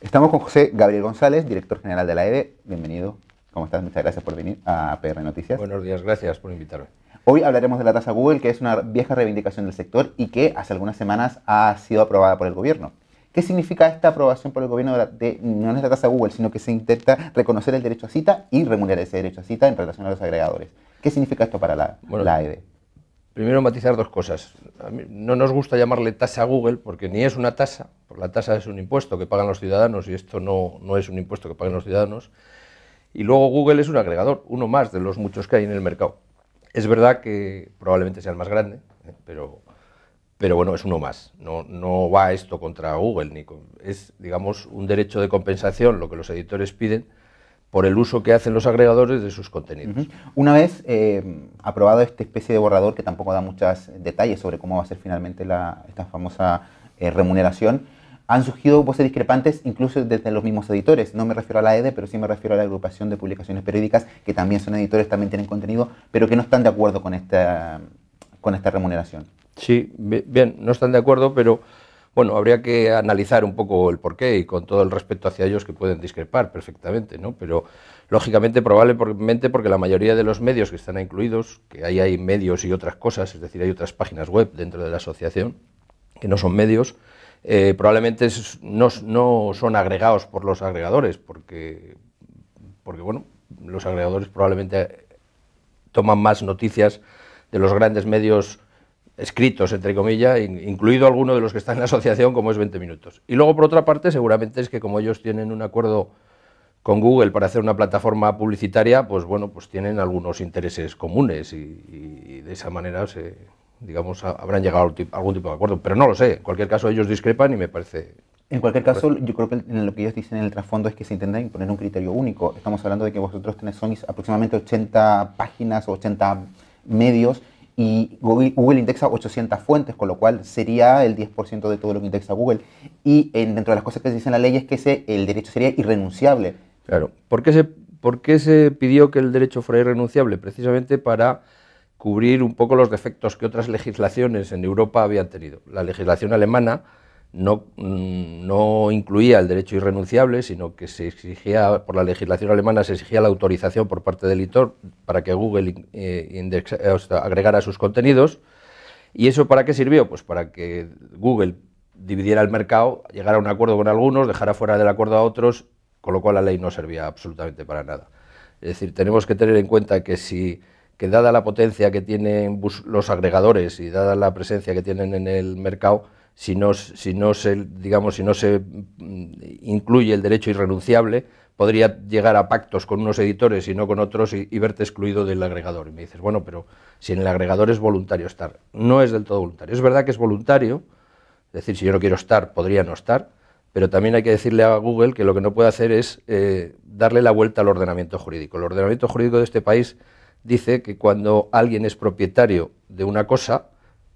Estamos con José Gabriel González, director general de la EDE. Bienvenido. ¿Cómo estás? Muchas gracias por venir a PR Noticias. Buenos días, gracias por invitarme. Hoy hablaremos de la tasa Google, que es una vieja reivindicación del sector y que hace algunas semanas ha sido aprobada por el gobierno. ¿Qué significa esta aprobación por el gobierno no es la tasa Google, sino que se intenta reconocer el derecho a cita y remunerar ese derecho a cita en relación a los agregadores? ¿Qué significa esto para la EDE? Primero matizar dos cosas. A mí no nos gusta llamarle tasa a Google porque ni es una tasa, porque la tasa es un impuesto que pagan los ciudadanos y esto no es un impuesto que paguen los ciudadanos. Y luego Google es un agregador, uno más de los muchos que hay en el mercado. Es verdad que probablemente sea el más grande, pero bueno, es uno más. No va esto contra Google, es, digamos, un derecho de compensación, lo que los editores piden, por el uso que hacen los agregadores de sus contenidos. Una vez aprobado esta especie de borrador, que tampoco da muchos detalles sobre cómo va a ser finalmente esta famosa remuneración, han surgido voces discrepantes incluso desde los mismos editores. No me refiero a la EDE, pero sí me refiero a la agrupación de publicaciones periódicas, que también son editores, también tienen contenido, pero que no están de acuerdo con esta remuneración. Sí, bien, no están de acuerdo, pero bueno, habría que analizar un poco el porqué y con todo el respeto hacia ellos que pueden discrepar perfectamente, ¿no? Pero lógicamente, probablemente porque la mayoría de los medios que están incluidos, que ahí hay medios y otras cosas, es decir, hay otras páginas web dentro de la asociación que no son medios, probablemente no son agregados por los agregadores, porque bueno, los agregadores probablemente toman más noticias de los grandes medios escritos, entre comillas, incluido alguno de los que están en la asociación, como es 20 Minutos. Y luego, por otra parte, seguramente es que como ellos tienen un acuerdo con Google para hacer una plataforma publicitaria, pues bueno, pues tienen algunos intereses comunes y de esa manera digamos, habrán llegado a algún tipo de acuerdo. Pero no lo sé, en cualquier caso ellos discrepan y me parece... En cualquier caso, yo creo que lo que ellos dicen en el trasfondo es que se intenta imponer un criterio único. Estamos hablando de que vosotros son aproximadamente 80 páginas o 80 medios, y Google indexa 800 fuentes, con lo cual sería el 10% de todo lo que indexa Google. Y dentro de las cosas que se dice en la ley es que el derecho sería irrenunciable. Claro. ¿Por qué se pidió que el derecho fuera irrenunciable? Precisamente para cubrir un poco los defectos que otras legislaciones en Europa habían tenido. La legislación alemana no incluía el derecho irrenunciable, sino que se exigía, por la legislación alemana, se exigía la autorización por parte del editor para que Google agregara sus contenidos. ¿Y eso para qué sirvió? Pues para que Google dividiera el mercado, llegara a un acuerdo con algunos, dejara fuera del acuerdo a otros, con lo cual la ley no servía absolutamente para nada. Es decir, tenemos que tener en cuenta que dada la potencia que tienen los agregadores y dada la presencia que tienen en el mercado, si no se incluye el derecho irrenunciable, podría llegar a pactos con unos editores y no con otros y verte excluido del agregador. Y me dices, bueno, pero si en el agregador es voluntario estar. No es del todo voluntario. Es verdad que es voluntario, es decir, si yo no quiero estar, podría no estar, pero también hay que decirle a Google que lo que no puede hacer es darle la vuelta al ordenamiento jurídico. El ordenamiento jurídico de este país dice que cuando alguien es propietario de una cosa,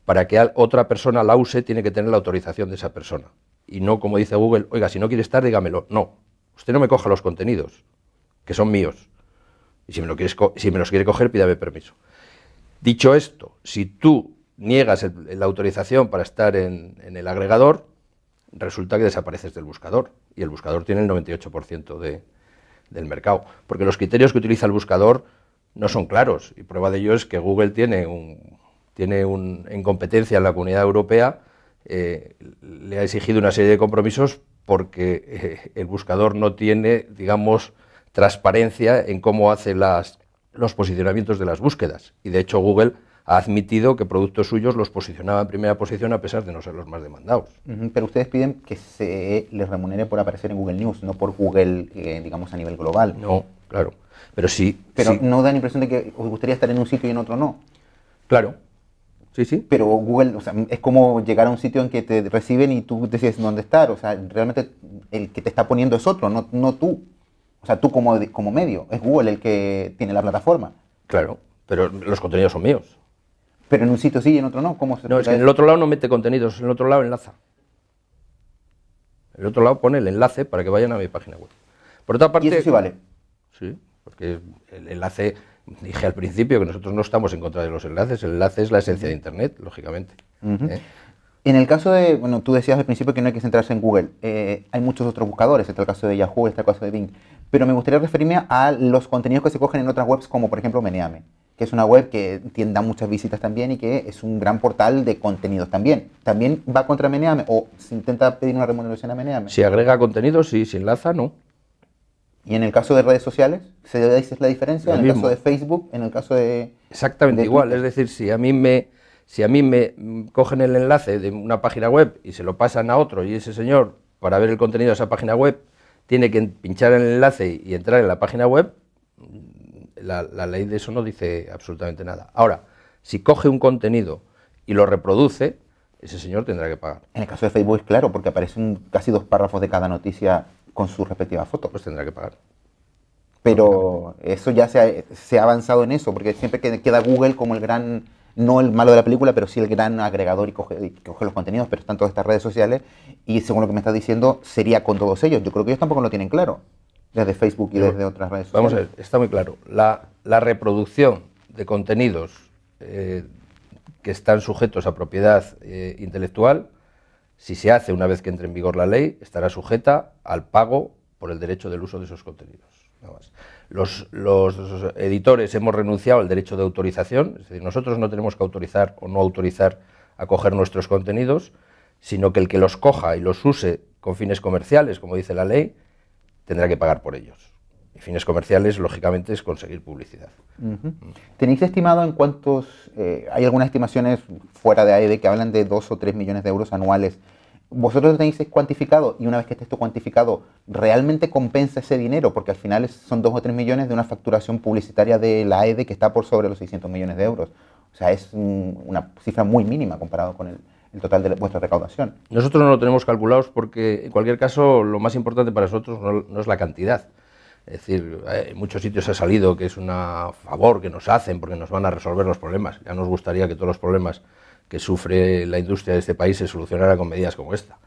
para que otra persona la use, tiene que tener la autorización de esa persona. Y no, como dice Google, oiga, si no quiere estar, dígamelo. No, usted no me coja los contenidos, que son míos. Y si me los quiere coger, pídame permiso. Dicho esto, si tú niegas la autorización para estar en el agregador, resulta que desapareces del buscador. Y el buscador tiene el 98% del mercado. Porque los criterios que utiliza el buscador no son claros. Y prueba de ello es que Google tiene en competencia en la Comunidad Europea, le ha exigido una serie de compromisos porque el buscador no tiene, digamos, transparencia en cómo hace los posicionamientos de las búsquedas. Y de hecho Google ha admitido que productos suyos los posicionaba en primera posición a pesar de no ser los más demandados. Pero ustedes piden que se les remunere por aparecer en Google News, no por Google, digamos, a nivel global. No, claro. Pero sí. Pero sí. ¿no da la impresión de que os gustaría estar en un sitio y en otro no? Claro. Sí, sí. Pero Google, o sea, es como llegar a un sitio en que te reciben y tú decides dónde estar. O sea, realmente el que te está poniendo es otro, no tú. O sea, tú como medio. Es Google el que tiene la plataforma. Claro, pero los contenidos son míos. Pero en un sitio sí y en otro no. ¿Cómo se No, es que en el otro lado no mete contenidos, en el otro lado enlaza. En el otro lado pone el enlace para que vayan a mi página web. Por otra parte, ¿Y eso sí vale? sí, porque el enlace, dije al principio que nosotros no estamos en contra de los enlaces, el enlace es la esencia de Internet, lógicamente. En el caso de, bueno, tú decías al principio que no hay que centrarse en Google. Hay muchos otros buscadores, está el caso de Yahoo, está el caso de Bing. Pero me gustaría referirme a los contenidos que se cogen en otras webs, como por ejemplo Meneame, que es una web que da muchas visitas también y que es un gran portal de contenidos también. ¿También va contra Meneame o se intenta pedir una remuneración a Meneame? Si agrega contenidos, sí, si enlaza, no. ¿Y en el caso de redes sociales? ¿Se dice la diferencia? Lo ¿En el mismo. caso de Facebook? ¿En el caso de...? Exactamente de igual, Twitter? es decir, si a mí me cogen el enlace de una página web y se lo pasan a otro y ese señor, para ver el contenido de esa página web, tiene que pinchar en el enlace y entrar en la página web, la ley de eso no dice absolutamente nada. Ahora, si coge un contenido y lo reproduce, ese señor tendrá que pagar. En el caso de Facebook es claro, porque aparecen casi 2 párrafos de cada noticia con su respectiva foto. Pues tendrá que pagar. Pero eso ya se ha avanzado en eso, porque siempre queda Google como el gran, no el malo de la película, pero sí el gran agregador y coge los contenidos, pero están todas estas redes sociales y según lo que me estás diciendo, sería con todos ellos. Yo creo que ellos tampoco lo tienen claro, desde Facebook y desde otras redes sociales. Vamos a ver, está muy claro. La reproducción de contenidos que están sujetos a propiedad intelectual, si se hace una vez que entre en vigor la ley, estará sujeta al pago por el derecho del uso de esos contenidos. Nada más. Los editores hemos renunciado al derecho de autorización, es decir, nosotros no tenemos que autorizar o no autorizar a coger nuestros contenidos, sino que el que los coja y los use con fines comerciales, como dice la ley, tendrá que pagar por ellos. Y fines comerciales, lógicamente, es conseguir publicidad. ¿Tenéis estimado en cuántos, hay algunas estimaciones fuera de AED que hablan de 2 o 3 millones de euros anuales? ¿Vosotros lo tenéis cuantificado? Y una vez que esté esto cuantificado, ¿realmente compensa ese dinero? Porque al final son 2 o 3 millones de una facturación publicitaria de la AED que está por sobre los 600 millones de euros. O sea, es una cifra muy mínima comparado con el total de vuestra recaudación. Nosotros no lo tenemos calculados porque, en cualquier caso, lo más importante para nosotros no es la cantidad. Es decir, en muchos sitios ha salido que es un favor que nos hacen porque nos van a resolver los problemas. Ya nos gustaría que todos los problemas que sufre la industria de este país se solucionara con medidas como esta.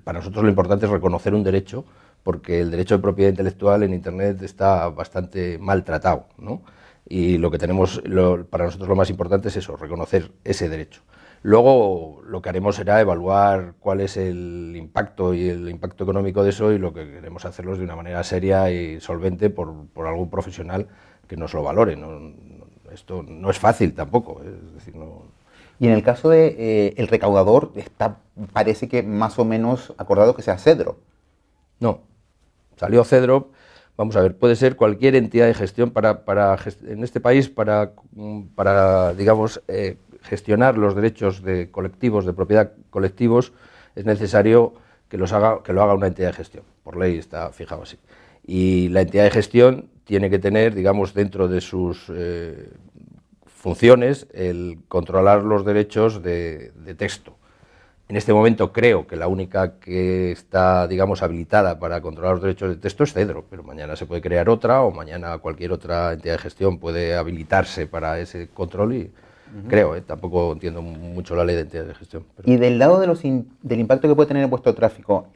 Para nosotros lo importante es reconocer un derecho, porque el derecho de propiedad intelectual en Internet está bastante maltratado, ¿no? Y lo que tenemos, para nosotros lo más importante es eso, reconocer ese derecho. Luego lo que haremos será evaluar cuál es el impacto y el impacto económico de eso, y lo que queremos hacerlo es de una manera seria y solvente por algún profesional que nos lo valore. Esto no es fácil tampoco, es decir, no... Y en el caso de el recaudador, parece que más o menos acordado que sea Cedro. No, salió Cedro. Vamos a ver, puede ser cualquier entidad de gestión en este país para digamos, gestionar los derechos de colectivos, de propiedad colectivos, es necesario que lo haga una entidad de gestión. Por ley está fijado así. Y la entidad de gestión tiene que tener, digamos, dentro de sus funciones, el controlar los derechos de texto. En este momento creo que la única que está, digamos, habilitada para controlar los derechos de texto es Cedro, pero mañana se puede crear otra, o mañana cualquier otra entidad de gestión puede habilitarse para ese control y creo, tampoco entiendo mucho la ley de entidades de gestión. Pero... Y del lado del impacto que puede tener en vuestro tráfico,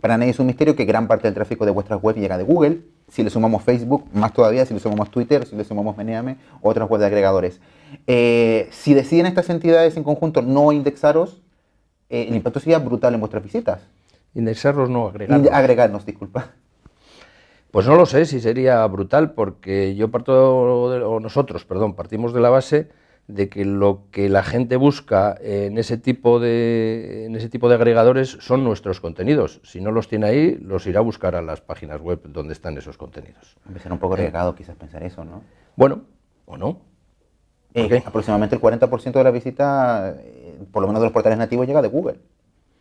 para nadie es un misterio que gran parte del tráfico de vuestras webs llega de Google. Si le sumamos Facebook, más todavía, si le sumamos Twitter, si le sumamos Meneame, o otras webs de agregadores. Si deciden estas entidades en conjunto no indexaros, el impacto sería brutal en vuestras visitas. Indexarlos, no, agregarlos. Agregarnos, disculpa. Pues no lo sé si sería brutal, porque nosotros partimos de la base de que lo que la gente busca en ese tipo de agregadores son nuestros contenidos. Si no los tiene ahí, los irá a buscar a las páginas web donde están esos contenidos. Será un poco arriesgado quizás pensar eso, ¿no? Bueno, o no. Aproximadamente el 40% de la visita, por lo menos de los portales nativos, llega de Google,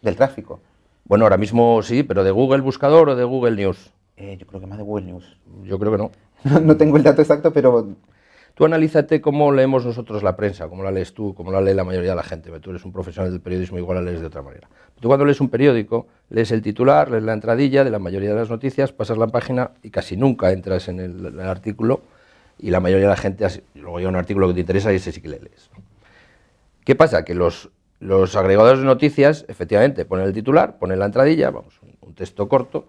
del tráfico. Bueno, ahora mismo sí, pero ¿de Google Buscador o de Google News? Yo creo que más de Google News. Yo creo que no. No tengo el dato exacto, pero... Tú analízate cómo leemos nosotros la prensa, cómo la lees tú, cómo la lee la mayoría de la gente. Tú eres un profesional del periodismo, igual la lees de otra manera. Tú cuando lees un periódico, lees el titular, lees la entradilla de la mayoría de las noticias, pasas la página y casi nunca entras en el artículo, y la mayoría de la gente, luego hay un artículo que te interesa y ese sí que le lees. ¿Qué pasa? Que los agregadores de noticias, efectivamente, ponen el titular, ponen la entradilla, un texto corto,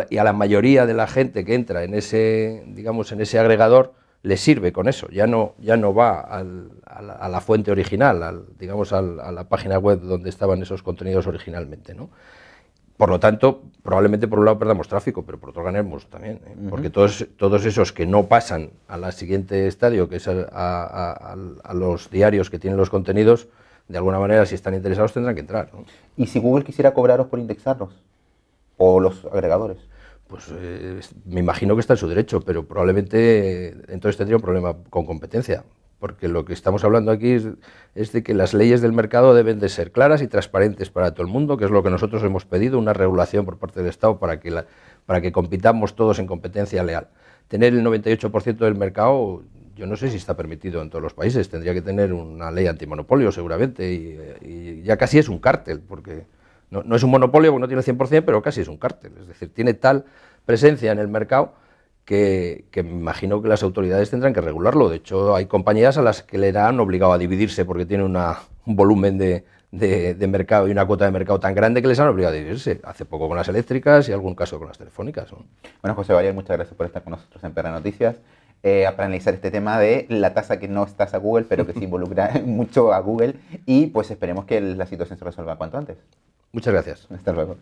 y a la mayoría de la gente que entra en ese, digamos, en ese agregador le sirve con eso, ya no va a la fuente original, digamos a la página web donde estaban esos contenidos originalmente, ¿no? Por lo tanto, probablemente por un lado perdamos tráfico, pero por otro ganemos también, ¿eh? Porque todos esos que no pasan a la siguiente estadio, que es a los diarios que tienen los contenidos, de alguna manera, si están interesados, tendrán que entrar, ¿no? ¿Y si Google quisiera cobraros por indexarlos? ¿O los agregadores? Pues me imagino que está en su derecho, pero probablemente entonces tendría un problema con competencia, porque lo que estamos hablando aquí es de que las leyes del mercado deben de ser claras y transparentes para todo el mundo, que es lo que nosotros hemos pedido, una regulación por parte del Estado para que compitamos todos en competencia leal. Tener el 98% del mercado, yo no sé si está permitido en todos los países, tendría que tener una ley antimonopolio seguramente, y ya casi es un cártel, porque no es un monopolio porque no tiene el 100%, pero casi es un cártel, es decir, tiene tal presencia en el mercado que me imagino que las autoridades tendrán que regularlo. De hecho, hay compañías a las que le han obligado a dividirse porque tienen un volumen de mercado y una cuota de mercado tan grande que les han obligado a dividirse. Hace poco con las eléctricas y algún caso con las telefónicas, ¿no? Bueno, José Valles, muchas gracias por estar con nosotros en Perra Noticias para analizar este tema de la tasa que no es tasa Google, pero que se involucra mucho a Google, y pues esperemos que la situación se resuelva cuanto antes. Muchas gracias. Hasta luego.